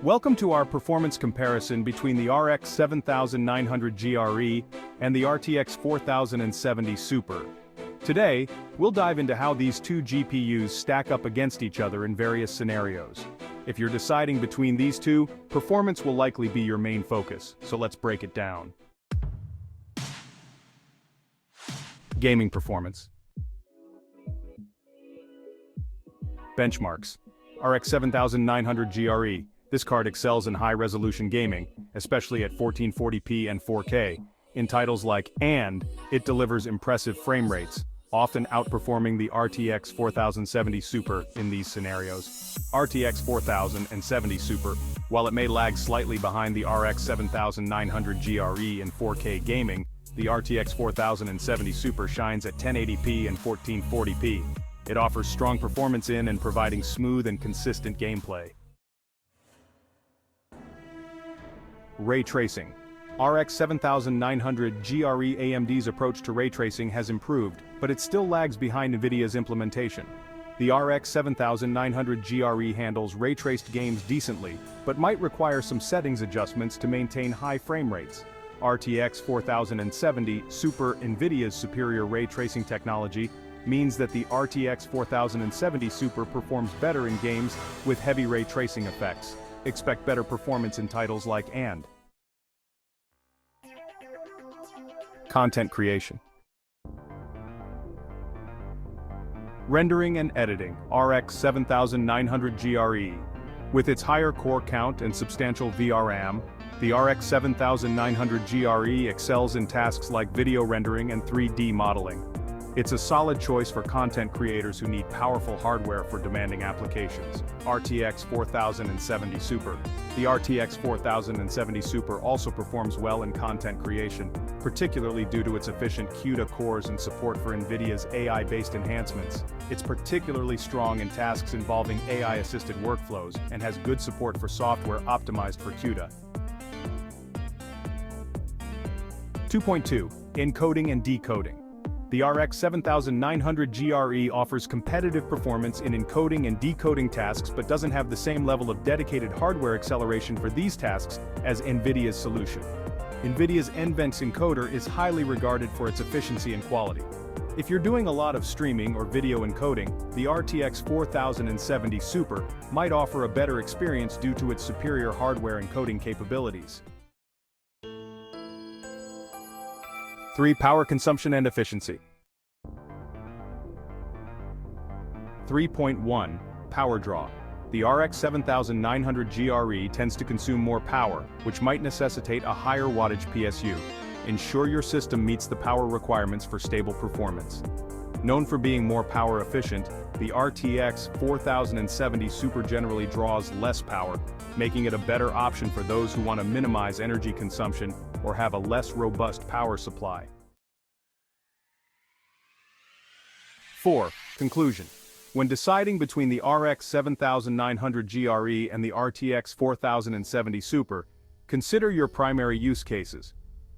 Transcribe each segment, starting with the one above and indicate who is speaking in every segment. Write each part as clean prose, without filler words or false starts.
Speaker 1: Welcome to our performance comparison between the RX 7900 GRE and the RTX 4070 Super. Today, we'll dive into how these two GPUs stack up against each other in various scenarios. If you're deciding between these two, performance will likely be your main focus, so let's break it down. Gaming performance. Benchmarks. RX 7900 GRE. This card excels in high-resolution gaming, especially at 1440p and 4K. In titles like "And," it delivers impressive frame rates, often outperforming the RTX 4070 Super in these scenarios. RTX 4070 Super, while it may lag slightly behind the RX 7900 GRE in 4K gaming, the RTX 4070 Super shines at 1080p and 1440p. It offers strong performance in and providing smooth and consistent gameplay. Ray tracing. RX 7900 GRE AMD's approach to ray tracing has improved, but it still lags behind NVIDIA's implementation. The RX 7900 GRE handles ray-traced games decently, but might require some settings adjustments to maintain high frame rates. RTX 4070 Super NVIDIA's superior ray tracing technology means that the RTX 4070 Super performs better in games with heavy ray tracing effects. Expect better performance in titles like "And." Content creation. Rendering and editing. RX 7900 GRE. With its higher core count and substantial VRAM, the RX 7900 GRE excels in tasks like video rendering and 3D modeling. It's a solid choice for content creators who need powerful hardware for demanding applications. RTX 4070 Super. The RTX 4070 Super also performs well in content creation, particularly due to its efficient CUDA cores and support for NVIDIA's AI-based enhancements. It's particularly strong in tasks involving AI-assisted workflows and has good support for software optimized for CUDA. 2.2. Encoding and decoding. The RX 7900 GRE offers competitive performance in encoding and decoding tasks but doesn't have the same level of dedicated hardware acceleration for these tasks as NVIDIA's solution. NVIDIA's NVENC encoder is highly regarded for its efficiency and quality. If you're doing a lot of streaming or video encoding, the RTX 4070 Super might offer a better experience due to its superior hardware encoding capabilities. 3. Power consumption and efficiency. 3.1. Power draw. The RX 7900 GRE tends to consume more power, which might necessitate a higher wattage PSU. Ensure your system meets the power requirements for stable performance. Known for being more power efficient, the RTX 4070 Super generally draws less power, making it a better option for those who want to minimize energy consumption or have a less robust power supply. 4. Conclusion. When deciding between the RX 7900 GRE and the RTX 4070 Super, consider your primary use cases.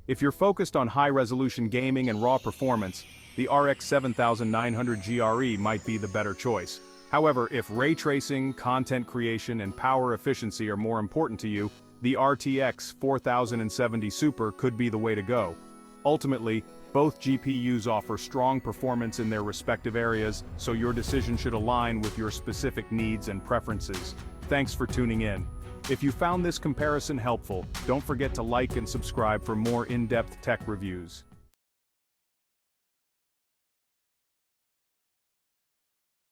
Speaker 1: If you're focused on high-resolution gaming and raw performance, the RX 7900 GRE might be the better choice. However, if ray tracing, content creation, and power efficiency are more important to you, the RTX 4070 Super could be the way to go. Ultimately, both GPUs offer strong performance in their respective areas, so your decision should align with your specific needs and preferences. Thanks for tuning in. If you found this comparison helpful, don't forget to like and subscribe for more in-depth tech reviews.